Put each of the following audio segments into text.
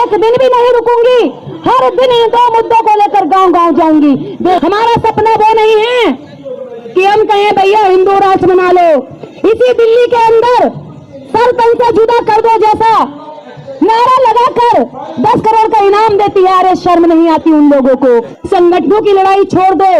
एक दिन भी नहीं रुकूंगी, हर दिन इन दो मुद्दों को लेकर गांव गांव जाऊंगी। हमारा सपना वो नहीं है कि हम कहें भैया हिंदू राष्ट्र बना लो, इसी दिल्ली के अंदर सर तन से जुदा कर दो जैसा नारा लगाकर 10 करोड़ का इनाम देती है। अरे शर्म नहीं आती उन लोगों को? संगठनों की लड़ाई छोड़ दो,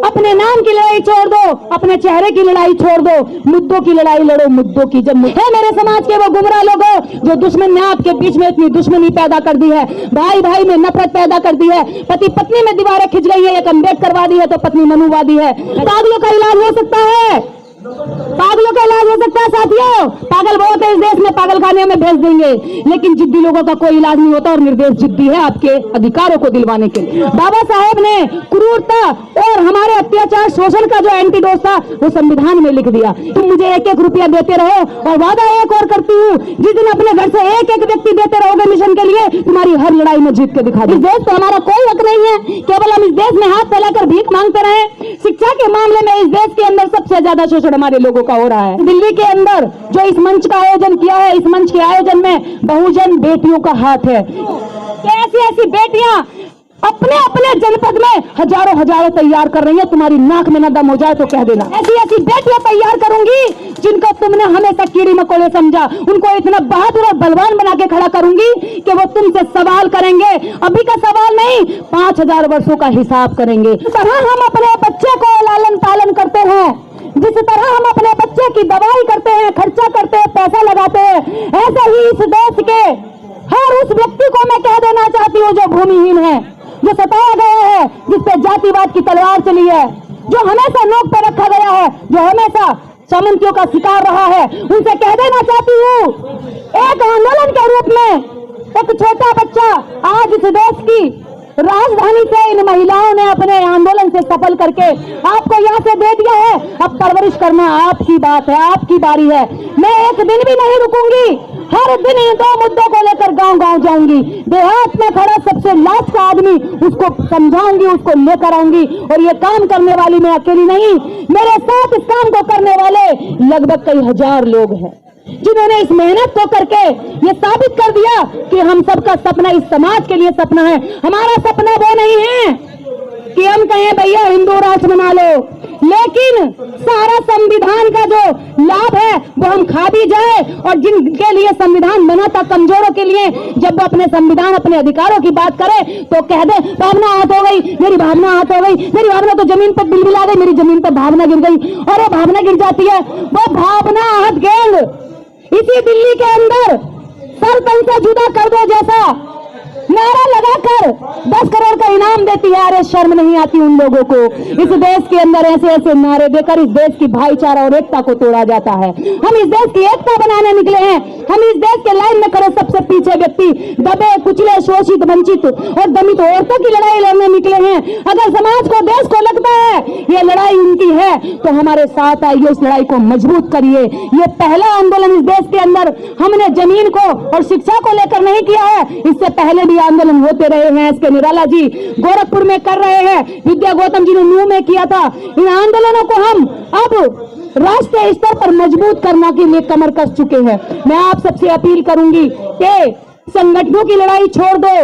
अपने नाम की लड़ाई छोड़ दो, अपने चेहरे की लड़ाई छोड़ दो, मुद्दों की लड़ाई लड़ो। मुद्दों की जब है मेरे समाज के वो गुमराह लोगों जो दुश्मन ने आपके बीच में इतनी दुश्मनी पैदा कर दी है, भाई भाई में नफरत पैदा कर दी है, पति पत्नी में दीवारें खिंच गई है, एक अम्बेडकरवादी करवा दी है तो पत्नी मनुवादी है। पागलों का इलाज हो सकता है, पागलों का इलाज हो सकता है साथियों। पागल बहुत है इस देश में, पागल खाने में भेज देंगे, लेकिन जिद्दी लोगों का कोई इलाज नहीं होता। और निर्देश जिद्दी है आपके अधिकारों को दिलवाने के लिए। बाबा साहेब ने क्रूरता और हमारे अत्याचार शोषण का जो एंटीडोज था वो संविधान में लिख दिया। तुम मुझे 1-1 रुपया देते रहो, और वादा एक और करती हूँ, जिस दिन अपने घर से 1-1 व्यक्ति देते रहोगे मिशन के लिए, तुम्हारी हर लड़ाई में जीत के दिखा दूं। इस देश पर हमारा कोई हक नहीं है, केवल हम इस देश में हाथ फैलाकर भीख मांगते रहे। शिक्षा के मामले में इस देश के अंदर सबसे ज्यादा शोषण हमारे लोगों का हो रहा है। दिल्ली के अंदर जो इस मंच का आयोजन किया है, इस मंच के आयोजन में बहुजन बेटियों का हाथ है। ऐसी ऐसी बेटियां अपने अपने जनपद में हजारों तैयार कर रही है। तुम्हारी नाक में न दम हो जाए तो कह देना। ऐसी ऐसी बेटियां तैयार करूंगी जिनको तुमने हमेशा कीड़ी मकोड़े समझा, उनको इतना बहादुर और बलवान बना के खड़ा करूंगी कि वो तुमसे सवाल करेंगे। अभी का सवाल नहीं, 5000 वर्षों का हिसाब करेंगे। जिस तरह हम अपने बच्चे को लालन पालन करते हैं, जिस तरह हम अपने बच्चे की दवाई करते हैं, खर्चा करते हैं, पैसा लगाते हैं, ऐसे ही इस देश के हर उस व्यक्ति को मैं कह देना चाहती हूँ जो भूमिहीन है, जो सताया गया है, जिस पे जातिवाद की तलवार चली है, जो हमेशा नोक पर रखा गया है, जो हमेशा सामंतियों का शिकार रहा है, उनसे कह देना चाहती हूँ, एक आंदोलन के रूप में एक छोटा बच्चा आज इस देश की राजधानी से इन महिलाओं ने अपने आंदोलन से सफल करके आपको यहाँ से दे दिया है। अब परवरिश करना आपकी बात है, आपकी बारी है। मैं एक दिन भी नहीं रुकूंगी, हर दिन इन दो मुद्दों को लेकर गांव गांव जाऊंगी। देहात में खड़ा सबसे लास्ट का आदमी, उसको समझाऊंगी, उसको लेकर आऊंगी। और ये काम करने वाली मैं अकेली नहीं, मेरे साथ इस काम को करने वाले लगभग कई हजार लोग हैं जिन्होंने इस मेहनत को करके ये साबित कर दिया कि हम सबका सपना इस समाज के लिए सपना है। हमारा सपना वो नहीं है कि हम कहें भैया हिंदू राष्ट्र बना लो, लेकिन सारा संविधान का जो लाभ है वो हम खा भी जाए। और जिनके लिए संविधान बना था, कमजोरों के लिए, जब वो अपने संविधान अपने अधिकारों की बात करे तो कह दे भावना आहत हो गई, मेरी भावना आहत हो गई, मेरी भावना तो जमीन पर बिलबिला गई, मेरी जमीन पर भावना गिर गई। और वो भावना गिर जाती है, वो भावना आहत गैंग इसी दिल्ली के अंदर सर तन से जुदा कर दो जैसा नारा लगाकर 10 करोड़ का इनाम देती है। अरे शर्म नहीं आती उन लोगों को? इस देश के अंदर ऐसे ऐसे नारे देकर इस देश की भाईचारा और एकता को तोड़ा जाता है। हम इस देश की एकता बनाने निकले हैं। हम इस देश के लाइन में खड़े सबसे पीछे व्यक्ति, दबे कुचले शोषित वंचित और दमित औरतों की लड़ाई लड़ने निकले हैं। अगर समाज को, देश को लगता है ये लड़ाई उनकी है तो हमारे साथ आइए, इस लड़ाई को मजबूत करिए। ये पहला आंदोलन इस देश के अंदर हमने जमीन को और शिक्षा को लेकर नहीं किया है, इससे पहले भी आंदोलन होते रहे हैं। इसके निराला जी गोरखपुर में कर रहे हैं, विद्या गौतम जी ने नूह में किया था। इन आंदोलनों को हम अब राष्ट्रीय स्तर पर मजबूत करने के लिए कमर कस चुके हैं। मैं आप सबसे अपील करूंगी कि संगठनों की लड़ाई छोड़ दो,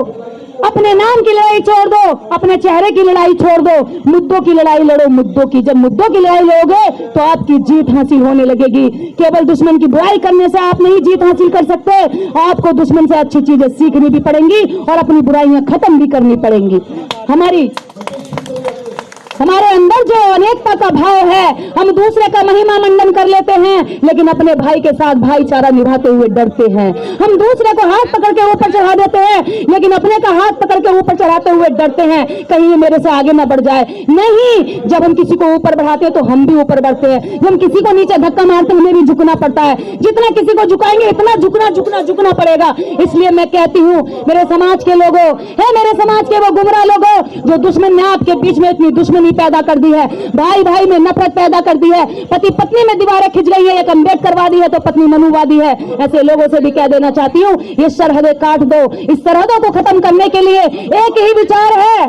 अपने नाम की लड़ाई छोड़ दो, अपने चेहरे की लड़ाई छोड़ दो, मुद्दों की लड़ाई लड़ो। मुद्दों की जब मुद्दों की लड़ाई लड़ोगे तो आपकी जीत हासिल होने लगेगी। केवल दुश्मन की बुराई करने से आप नहीं जीत हासिल कर सकते, आपको दुश्मन से अच्छी चीजें सीखनी भी पड़ेंगी और अपनी बुराइयां खत्म भी करनी पड़ेंगी। हमारे अंदर जो अनेकता का भाव है, हम दूसरे का महिमा मंडन कर लेते हैं, लेकिन अपने भाई के साथ भाईचारा निभाते हुए डरते हैं। हम दूसरे को हाथ पकड़ के ऊपर चढ़ा देते हैं, लेकिन अपने का हाथ पकड़ के ऊपर चढ़ाते हुए डरते हैं कहीं ये मेरे से आगे ना बढ़ जाए। नहीं, जब हम किसी को ऊपर बढ़ाते हैं तो हम भी ऊपर बढ़ते हैं। जब हम किसी को नीचे धक्का मारते हैं हमें भी झुकना पड़ता है। जितना किसी को झुकाएंगे इतना झुकना पड़ेगा। इसलिए मैं कहती हूँ मेरे समाज के लोगों, मेरे समाज के वो गुमराह लोगों जो दुश्मन ने आपके बीच में इतनी दुश्मनी पैदा कर दी है, भाई भाई में नफरत पैदा कर दी है, पति पत्नी में दीवारें खिंच गई है, एक अम्बेडकरवादी है तो पत्नी मनुवादी है। ऐसे लोगों से भी कह देना चाहती हूँ ये सरहदें काट दो। इस सरहदों को खत्म करने के लिए एक ही विचार है,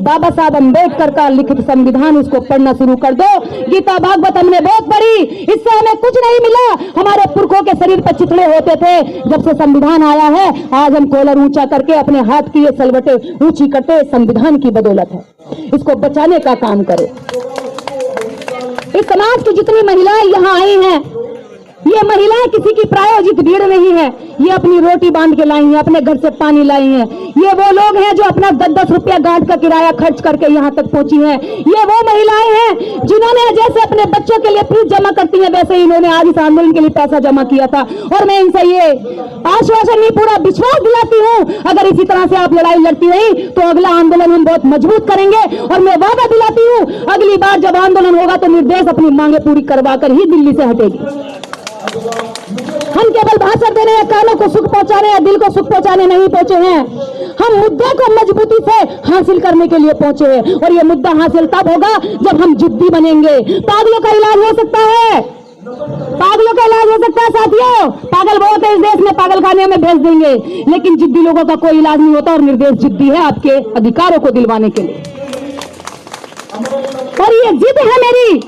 बाबा साहब अम्बेडकर का लिखित संविधान, उसको पढ़ना शुरू कर दो। गीता भागवत हमने बहुत पढ़ी, इससे हमें कुछ नहीं मिला। हमारे पुरखों के शरीर पर चिथड़े होते थे, जब से संविधान आया है आज हम कॉलर ऊंचा करके अपने हाथ की ये सलवटें ऊंची करते, संविधान की बदौलत है। इसको बचाने का काम करो। इस समाज की जितनी महिलाएं यहाँ आई हैं, ये महिलाएं किसी की प्रायोजित भीड़ नहीं है, ये अपनी रोटी बांध के लाई हैं, अपने घर से पानी लाई हैं। ये वो लोग हैं जो अपना 10-10 रुपया गांठ का किराया खर्च करके यहाँ तक पहुंची हैं। ये वो महिलाएं हैं जिन्होंने जैसे अपने बच्चों के लिए फीस जमा करती हैं, वैसे ही इन्होंने आज इस आंदोलन के लिए पैसा जमा किया था। और मैं इनसे ये आश्वासन नहीं, पूरा विश्वास दिलाती हूँ, अगर इसी तरह से आप लड़ाई लड़ती रही तो अगला आंदोलन हम बहुत मजबूत करेंगे। और मैं वादा दिलाती हूँ, अगली बार जब आंदोलन होगा तो निर्देश अपनी मांगे पूरी करवा कर ही दिल्ली से हटेगी। हम केवल भाषण देने या कानों को सुख पहुंचाने या दिल को सुख पहुंचाने नहीं पहुंचे हैं, हम मुद्दे को मजबूती से हासिल करने के लिए पहुंचे हैं। और ये मुद्दा हासिल तब होगा जब हम जिद्दी बनेंगे। पागलों का इलाज हो सकता है, पागलों का इलाज हो सकता है साथियों। पागल बहुत है इस देश में, पागल खाने में भेज देंगे, लेकिन जिद्दी लोगों का कोई इलाज नहीं होता। और निर्देश जिद्दी है आपके अधिकारों को दिलवाने के लिए। और ये जिद है मेरी,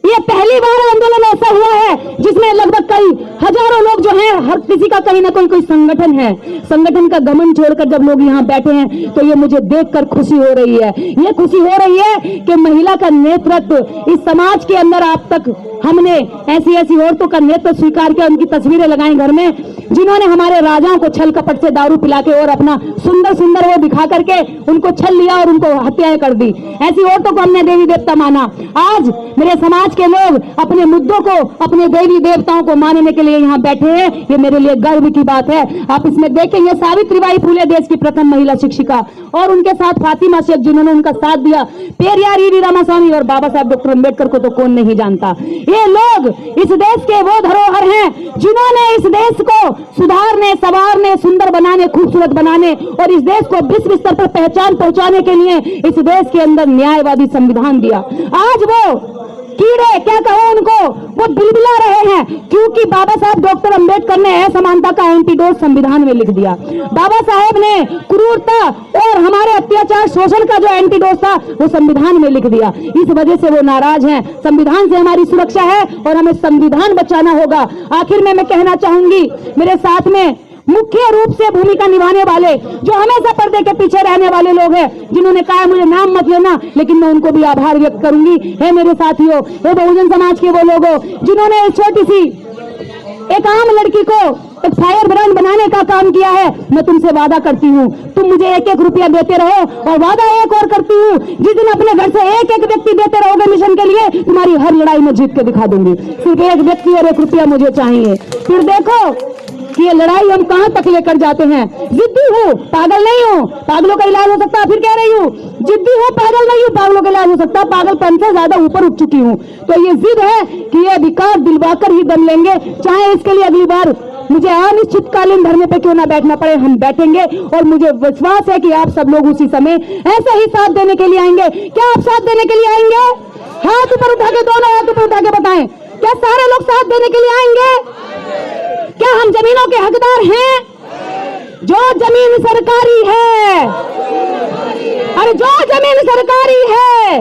ये पहली बार आंदोलन ऐसा हुआ है जिसमें लगभग कई हजारों लोग जो हैं, हर किसी का कहीं ना कोई संगठन है। संगठन का गमन छोड़कर जब लोग यहाँ बैठे हैं तो ये मुझे देखकर खुशी हो रही है। ये खुशी हो रही है कि महिला का नेतृत्व इस समाज के अंदर आप तक हमने ऐसी ऐसी औरतों का नेतृत्व स्वीकार किया, उनकी तस्वीरें लगाई घर में, जिन्होंने हमारे राजाओं को छल कपट से दारू पिला के और अपना सुंदर सुंदर वो दिखा करके उनको छल लिया और उनको हत्याएं कर दी। ऐसी औरतों को हमने देवी देवता माना। आज मेरे समाज के लोग अपने मुद्दों को, अपने देवी देवताओं को मानने के लिए यहाँ बैठे हैं, ये मेरे लिए गर्व की बात है। आप इसमें देखेंगे सावित्रीबाई फुले देश की प्रथम महिला शिक्षिका, और उनके साथ फातिमा शेख जिन्होंने उनका साथ दिया, पेरियार ईवी रामास्वामी और बाबा साहब डॉक्टर अम्बेडकर को तो कौन नहीं जानता। ये लोग इस देश के वो धरोहर हैं जिन्होंने इस देश को सुधारने, संवारने, सुंदर बनाने, खूबसूरत बनाने और इस देश को विश्व स्तर पर पहचान पहुंचाने के लिए इस देश के अंदर न्यायवादी संविधान दिया। आज वो कीड़े, क्या कहो उनको, वो बिलबिला रहे हैं क्योंकि बाबा साहब डॉक्टर अंबेडकर ने असमानता का एंटीडोट संविधान में लिख दिया। बाबा साहब ने क्रूरता और हमारे अत्याचार शोषण का जो एंटीडोट था वो संविधान में लिख दिया। इस वजह से वो नाराज हैं। संविधान से हमारी सुरक्षा है और हमें संविधान बचाना होगा। आखिर में मैं कहना चाहूंगी, मेरे साथ में मुख्य रूप से भूमिका निभाने वाले, जो हमेशा पर्दे के पीछे रहने वाले लोग हैं, जिन्होंने कहा मुझे नाम मत लेना, लेकिन मैं उनको भी आभार व्यक्त करूंगी। है मेरे साथियों, ये बहुजन समाज के वो लोगों जिन्होंने इस छोटी सी एक आम लड़की को एक फायर ब्रांड बनाने का काम किया है। मैं तुमसे वादा करती हूँ, तुम मुझे 1-1 रुपया देते रहो, और वादा एक और करती हूँ, जिस दिन अपने घर से 1-1 व्यक्ति देते रहोगे मिशन के लिए, तुम्हारी हर लड़ाई में जीत के दिखा दूंगी। सिर्फ 1 व्यक्ति और 1 रुपया मुझे चाहिए। फिर देखो कि ये लड़ाई हम कहां तक लेकर जाते हैं। जिद्दी हूँ, पागल नहीं हूँ। पागलों का इलाज हो सकता है, फिर कह रही हूँ जिद्दी हूँ, पागल नहीं हूँ। पागलों का इलाज हो सकता है, पागलपन से ज्यादा ऊपर उठ चुकी हूँ। तो ये जिद है कि ये अधिकार दिलवाकर ही दम लेंगे, चाहे इसके लिए अगली बार मुझे अनिश्चितकालीन धरने पे क्यों ना बैठना पड़े, हम बैठेंगे। और मुझे विश्वास है कि आप सब लोग उसी समय ऐसे ही साथ देने के लिए आएंगे। क्या आप साथ देने के लिए आएंगे? हाथ ऊपर उठा के, दोनों हाथ ऊपर उठा के बताएं, क्या सारे लोग साथ देने के लिए आएंगे? क्या हम जमीनों के हकदार हैं? जो जमीन सरकारी है, अरे जो जमीन सरकारी है,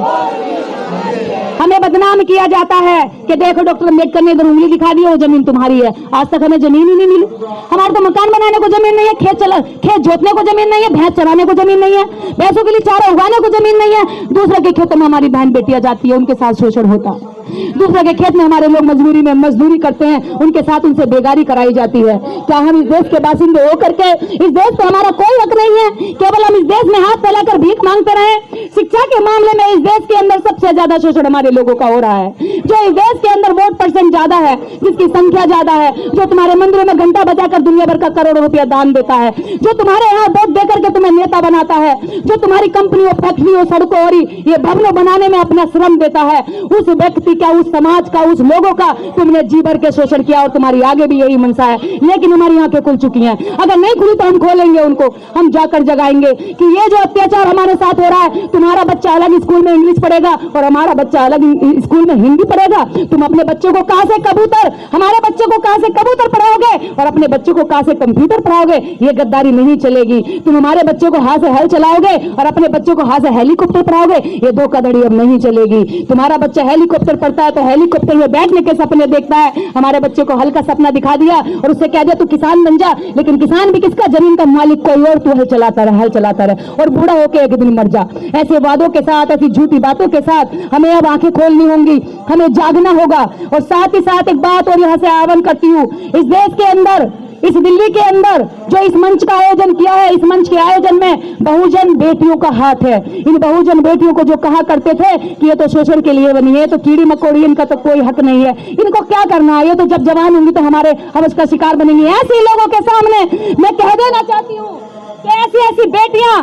हमें बदनाम किया जाता है कि देखो डॉक्टर अम्बेडकर ने इधर उंगली दिखा दी, वो जमीन तुम्हारी है। आज तक हमें जमीन ही नहीं मिली। हमारे तो मकान बनाने को जमीन नहीं है, खेत जोतने को जमीन नहीं है, भैंस चराने को जमीन नहीं है, भैंसों के लिए चारा उगाने को जमीन नहीं है। दूसरे के खेतों में हमारी बहन बेटियां जाती है, उनके साथ शोषण होता है। दूसरे के खेत में हमारे लोग मजबूरी में मजदूरी करते हैं, उनके साथ उनसे बेगारी कराई जाती है। क्या हम इस देश के बासिंदे होकर के इस देश पर हमारा कोई हक नहीं है? केवल हम इस देश में हाथ फैलाकर भीख मांगते रहे? शिक्षा के मामले में इस देश के अंदर सबसे ज्यादा शोषण हमारे लोगों का हो रहा है। जो इस देश के अंदर वोट परसेंट ज्यादा है, जिसकी संख्या ज्यादा है, जो तुम्हारे मंदिरों में घंटा बजाकर दुनिया भर का करोड़ों रुपया दान देता है, जो तुम्हारे यहाँ वोट देकर के तुम्हें नेता बनाता है, जो तुम्हारी कंपनियों, फैक्ट्रियों, सड़कों और ये भवनों बनाने में अपना श्रम देता है, उस व्यक्ति का, उस समाज का, उस लोगों का तुमने जी भर के शोषण किया और तुम्हारी आगे भी यही मनसा है। लेकिन हमारी आंखें खुल चुकी हैं, अगर नहीं खुली तो हम खोलेंगे उनको, हम जाकर जगाएंगे कि ये जो अत्याचार हमारे साथ हो रहा है, तुम्हारा बच्चा अलग स्कूल में इंग्लिश पढ़ेगा और हमारा बच्चा अलग स्कूल में हिंदी पढ़ेगा। तुम अपने बच्चों को कहां से कबूतर, हमारे बच्चों को कहां से कबूतर पढ़ाओगे और अपने बच्चों को कहां से कंप्यूटर पढ़ाओगे? ये गद्दारी नहीं चलेगी। तुम हमारे बच्चों को हाथ से हल चलाओगे और अपने बच्चों को हाथ से हेलीकॉप्टर पढ़ाओगे, ये धोखाधड़ी अब नहीं चलेगी। तुम्हारा बच्चा हेलीकॉप्टर पढ़ता है तो हेलीकॉप्टर में बैठने के सपने देखता है, हमारे बच्चे को हल का सपना दिखा दिया और उससे कह दिया तू किसान बन जा, लेकिन किसान भी किसका? जमीन का मालिक कोई और, तू हल चलाता रहे और बूढ़ा होकर एक दिन मर जा। ऐसे वादों के साथ, ऐसी झूठी बातों के साथ हमें अब आंखें खोलनी होंगी, हमें जागना होगा। और साथ ही साथ एक बात और यहां से आह्वान करती हूं, इस देश के अंदर, इस दिल्ली के अंदर जो इस मंच का आयोजन किया है, इस मंच के आयोजन में बहुजन बेटियों का हाथ है। इन बहुजन बेटियों को जो कहा करते थे कि ये तो शोषण के लिए बनी है, तो कीड़ी मकोड़ी, इनका तो कोई हक नहीं है, इनको क्या करना है, ये तो जब जवान होंगी तो हमारे हवस का शिकार बनेंगी। ऐसे लोगों के सामने मैं कह देना चाहती हूँ कि ऐसी ऐसी बेटियां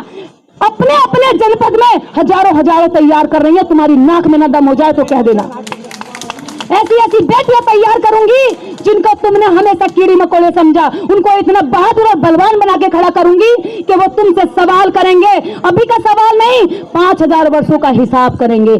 अपने अपने जनपद में हजारों तैयार कर रही है, तुम्हारी नाक में न दम हो जाए तो कह देना। ऐसी ऐसी बेटियां तैयार करूंगी जिनको तुमने हमेशा कीड़ी मकोड़े समझा, उनको इतना बहादुर और बलवान बना के खड़ा करूंगी कि वो तुमसे सवाल करेंगे, अभी का सवाल नहीं, 5000 वर्षों का हिसाब करेंगे।